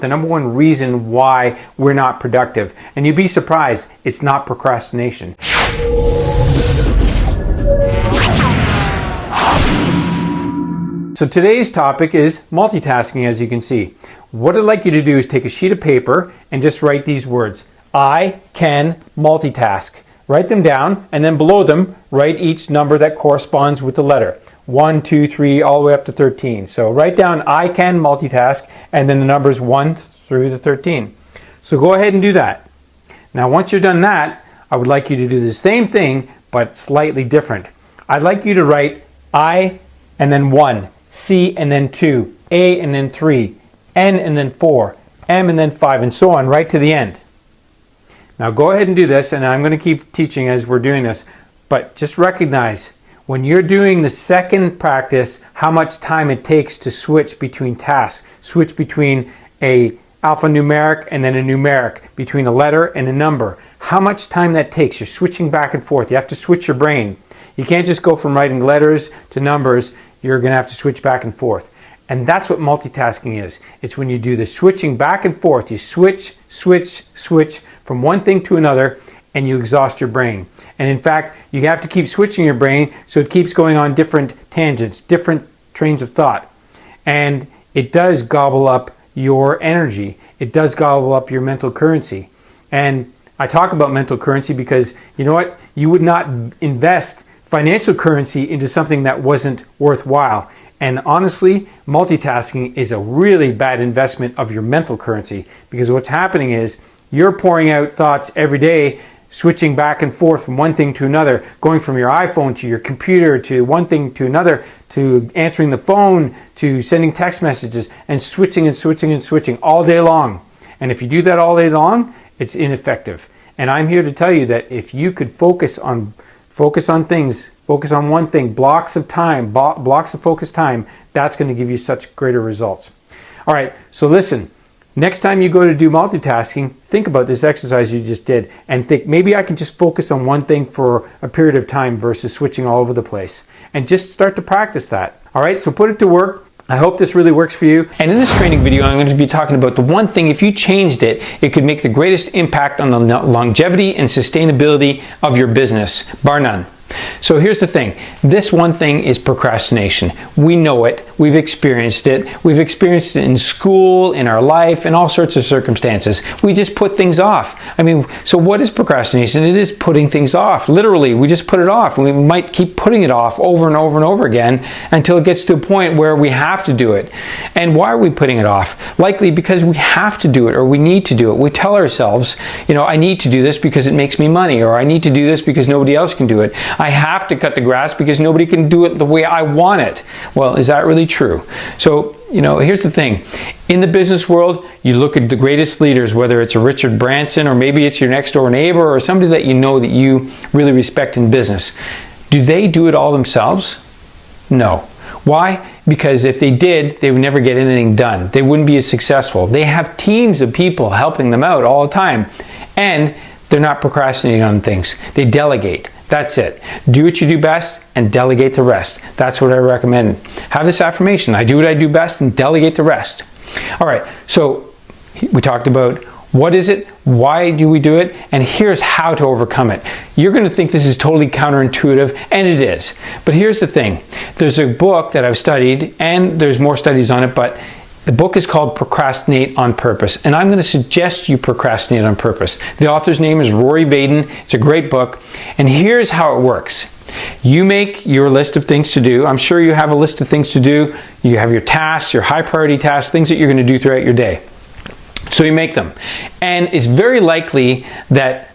The number one reason why we're not productive. And you'd be surprised, it's not procrastination. So today's topic is multitasking, as you can see. What I'd like you to do is take a sheet of paper and just write these words. I can multitask. Write them down, and then below them, write each number that corresponds with the letter. 1, 2, 3, all the way up to 13. So write down I can multitask, and then the numbers 1 through to 13. So go ahead and do that. Now once you're done that, I would like you to do the same thing, but slightly different. I'd like you to write I and then 1, C and then 2, A and then 3, N and then 4, M and then 5, and so on right to the end. Now go ahead and do this, and I'm going to keep teaching as we're doing this, but just recognize when you're doing the second practice, how much time it takes to switch between tasks, switch between a alphanumeric and then a numeric, between a letter and a number. How much time that takes. You're switching back and forth. You have to switch your brain. You can't just go from writing letters to numbers. You're going to have to switch back and forth. And that's what multitasking is. It's when you do the switching back and forth. You switch from one thing to another, and you exhaust your brain. And in fact, you have to keep switching your brain so it keeps going on different tangents, different trains of thought. And it does gobble up your energy. It does gobble up your mental currency. And I talk about mental currency because, you know what? You would not invest financial currency into something that wasn't worthwhile. And honestly, multitasking is a really bad investment of your mental currency, because what's happening is you're pouring out thoughts every day, switching back and forth from one thing to another, going from your iPhone to your computer to one thing to another, to answering the phone, to sending text messages, and switching all day long. And if you do that all day long, it's ineffective. And I'm here to tell you that if you could focus on things, focus on one thing, blocks of time, blocks of focus time, that's going to give you such greater results. All right, so listen. Next time you go to do multitasking, think about this exercise you just did and think, maybe I can just focus on one thing for a period of time versus switching all over the place. And just start to practice that. All right, so put it to work. I hope this really works for you. And in this training video, I'm going to be talking about the one thing, if you changed it, it could make the greatest impact on the longevity and sustainability of your business, bar none. So here's the thing. This one thing is procrastination. We know it. We've experienced it. We've experienced it in school, in our life, in all sorts of circumstances. We just put things off. I mean, so what is procrastination? It is putting things off. Literally, we just put it off. We might keep putting it off over and over and over again until it gets to a point where we have to do it. And why are we putting it off? Likely because we have to do it, or we need to do it. We tell ourselves, you know, I need to do this because it makes me money, or I need to do this because nobody else can do it. I have to cut the grass because nobody can do it the way I want it. Well, is that really true? So, you know, here's the thing. In the business world, you look at the greatest leaders, whether it's a Richard Branson, or maybe it's your next door neighbor, or somebody that you know that you really respect in business. Do they do it all themselves? No. Why? Because if they did, they would never get anything done. They wouldn't be as successful. They have teams of people helping them out all the time. And they're not procrastinating on things. They delegate. That's it. Do what you do best and delegate the rest. That's what I recommend. Have this affirmation. I do what I do best and delegate the rest. All right. So we talked about what is it, why do we do it, and here's how to overcome it. You're going to think this is totally counterintuitive, and it is. But here's the thing. There's a book that I've studied, and there's more studies on it, but the book is called Procrastinate on Purpose, and I'm going to suggest you procrastinate on purpose. The author's name is Rory Vaden. It's a great book, and here's how it works. You make your list of things to do. I'm sure you have a list of things to do. You have your tasks, your high priority tasks, things that you're going to do throughout your day. So you make them. And it's very likely that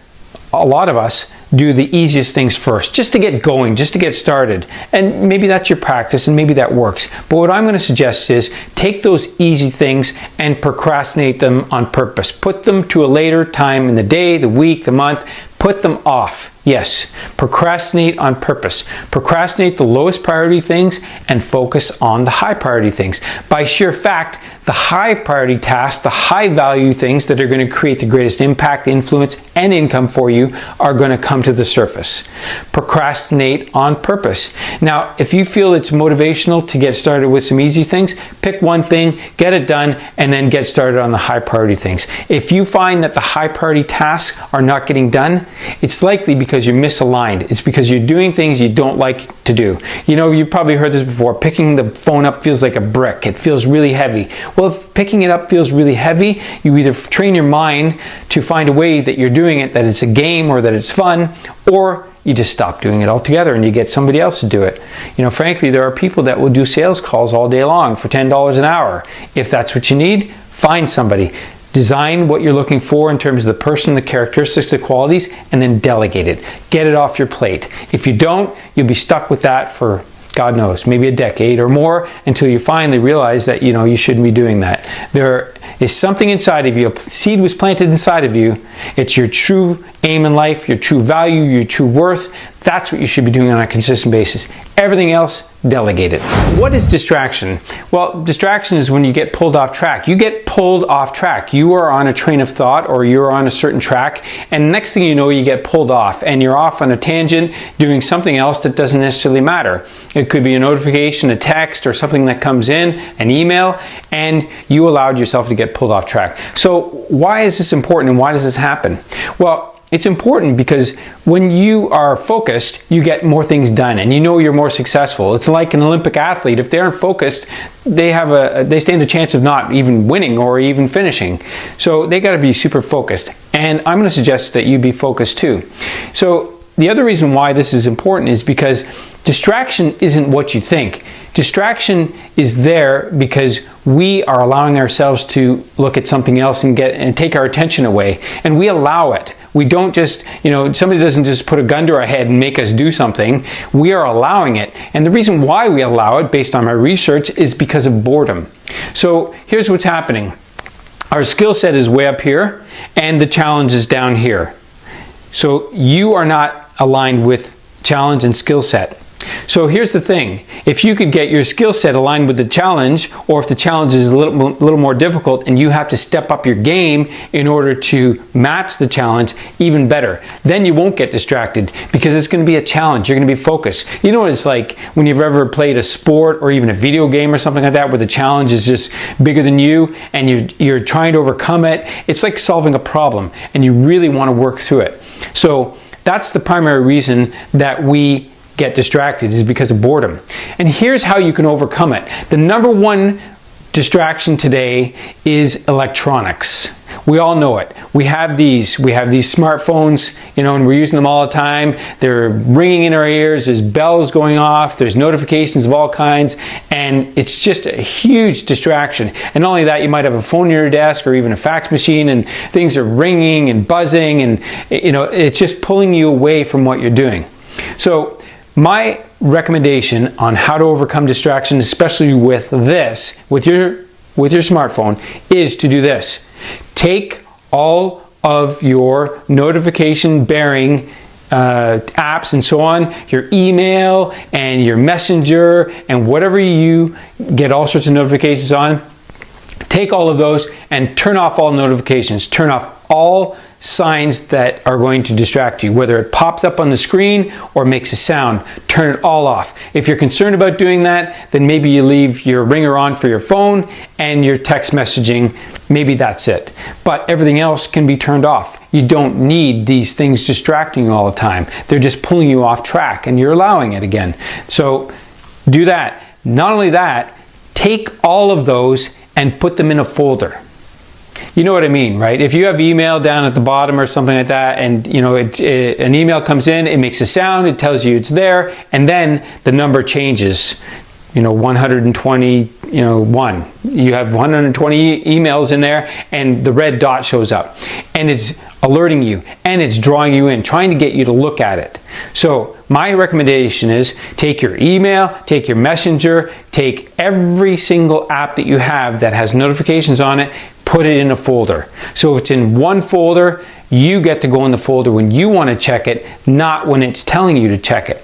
a lot of us do the easiest things first, just to get going, just to get started. And maybe that's your practice, and maybe that works. But what I'm going to suggest is take those easy things and procrastinate them on purpose. Put them to a later time in the day, the week, the month. Put them off. Yes, procrastinate on purpose. Procrastinate the lowest priority things and focus on the high priority things. By sheer fact, the high priority tasks, the high value things that are going to create the greatest impact, influence, and income for you are going to come to the surface. Procrastinate on purpose. Now, if you feel it's motivational to get started with some easy things, pick one thing, get it done, and then get started on the high priority things. If you find that the high priority tasks are not getting done, it's likely because you're misaligned. It's because you're doing things you don't like to do. You know, you've probably heard this before. Picking the phone up feels like a brick. It feels really heavy. Well, if picking it up feels really heavy, you either train your mind to find a way that you're doing it, that it's a game or that it's fun, or you just stop doing it altogether and you get somebody else to do it. You know, frankly, there are people that will do sales calls all day long for $10 an hour. If that's what you need, find somebody. Design what you're looking for in terms of the person, the characteristics, the qualities, and then delegate it. Get it off your plate. If you don't, you'll be stuck with that for God knows, maybe a decade or more, until you finally realize that, you know, you shouldn't be doing that. There is something inside of you, a seed was planted inside of you. It's your true aim in life, your true value, your true worth. That's what you should be doing on a consistent basis. Everything else, delegate it. What is distraction? Well, distraction is when you get pulled off track. You get pulled off track. You are on a train of thought or you're on a certain track, and next thing you know, you get pulled off and you're off on a tangent doing something else that doesn't necessarily matter. It could be a notification, a text, or something that comes in, an email, and you allowed yourself to get pulled off track. So why is this important and why does this happen? Well, it's important because when you are focused, you get more things done and you know you're more successful. It's like an Olympic athlete. If they aren't focused, they stand a chance of not even winning or even finishing. So they got to be super focused. And I'm going to suggest that you be focused too. So the other reason why this is important is because distraction isn't what you think. Distraction is there because we are allowing ourselves to look at something else and take our attention away. And we allow it. We don't just, you know, somebody doesn't just put a gun to our head and make us do something. We are allowing it. And the reason why we allow it, based on my research, is because of boredom. So here's what's happening. Our skill set is way up here and the challenge is down here. So you are not aligned with challenge and skill set. So here's the thing, if you could get your skill set aligned with the challenge, or if the challenge is a little more difficult and you have to step up your game in order to match the challenge, even better. Then you won't get distracted because it's going to be a challenge. You're going to be focused. You know what it's like when you've ever played a sport or even a video game or something like that where the challenge is just bigger than you and you're trying to overcome it. It's like solving a problem and you really want to work through it. So that's the primary reason that we get distracted, is because of boredom. And here's how you can overcome it. The number one distraction today is electronics. We all know it. We have these smartphones, you know, and we're using them all the time. They're ringing in our ears, there's bells going off, there's notifications of all kinds, and it's just a huge distraction. And not only that, you might have a phone in your desk or even a fax machine and things are ringing and buzzing and, you know, it's just pulling you away from what you're doing. So my recommendation on how to overcome distraction, especially with this, with your smartphone, is to do this. Take all of your notification bearing apps and so on, your email and your messenger and whatever you get all sorts of notifications on, take all of those and turn off all notifications. Turn off all signs that are going to distract you, whether it pops up on the screen or makes a sound. Turn it all off. If you're concerned about doing that, then maybe you leave your ringer on for your phone and your text messaging. Maybe that's it. But everything else can be turned off. You don't need these things distracting you all the time. They're just pulling you off track and you're allowing it again. So do that. Not only that, take all of those and put them in a folder. You know what I mean, right? If you have email down at the bottom or something like that, and you know an email comes in, it makes a sound, it tells you it's there, and then the number changes. You know, 120, you know, 1. You have 120 emails in there, and the red dot shows up, and it's alerting you, and it's drawing you in, trying to get you to look at it. So my recommendation is take your email, take your messenger, take every single app that you have that has notifications on it, put it in a folder. So if it's in one folder, you get to go in the folder when you want to check it, not when it's telling you to check it.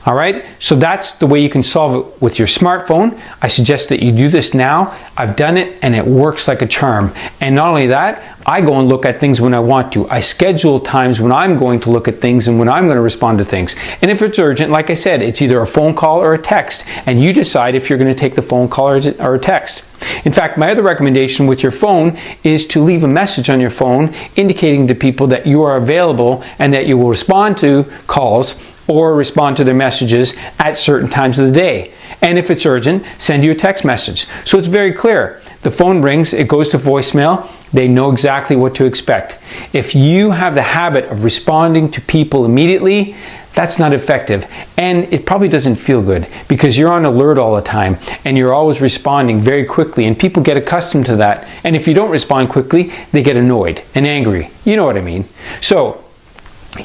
All right, so that's the way you can solve it with your smartphone. I suggest that you do this now. I've done it and it works like a charm. And not only that, I go and look at things when I want to. I schedule times when I'm going to look at things and when I'm going to respond to things. And if it's urgent, like I said, it's either a phone call or a text, and you decide if you're going to take the phone call or a text. In fact, my other recommendation with your phone is to leave a message on your phone indicating to people that you are available and that you will respond to calls or respond to their messages at certain times of the day. And if it's urgent, send you a text message. So it's very clear. The phone rings, it goes to voicemail, they know exactly what to expect. If you have the habit of responding to people immediately, that's not effective. And it probably doesn't feel good because you're on alert all the time and you're always responding very quickly, and people get accustomed to that. And if you don't respond quickly, they get annoyed and angry. You know what I mean? So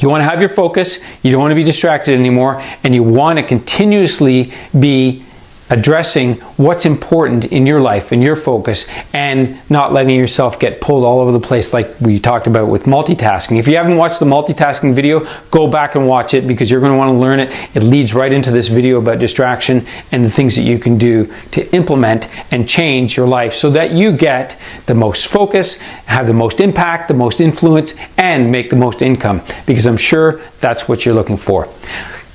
you want to have your focus, you don't want to be distracted anymore, and you want to continuously be addressing what's important in your life and your focus, and not letting yourself get pulled all over the place like we talked about with multitasking. If you haven't watched the multitasking video, go back and watch it because you're going to want to learn it. It leads right into this video about distraction and the things that you can do to implement and change your life so that you get the most focus, have the most impact, the most influence, and make the most income, because I'm sure that's what you're looking for.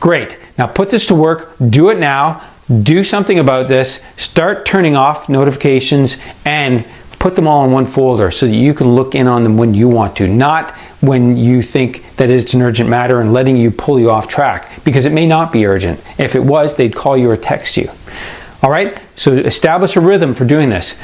Great. Now put this to work. Do it now. Do something about this. Start turning off notifications and put them all in one folder so that you can look in on them when you want to, not when you think that it's an urgent matter and letting you pull you off track, because it may not be urgent. If it was, they'd call you or text you. All right, so establish a rhythm for doing this.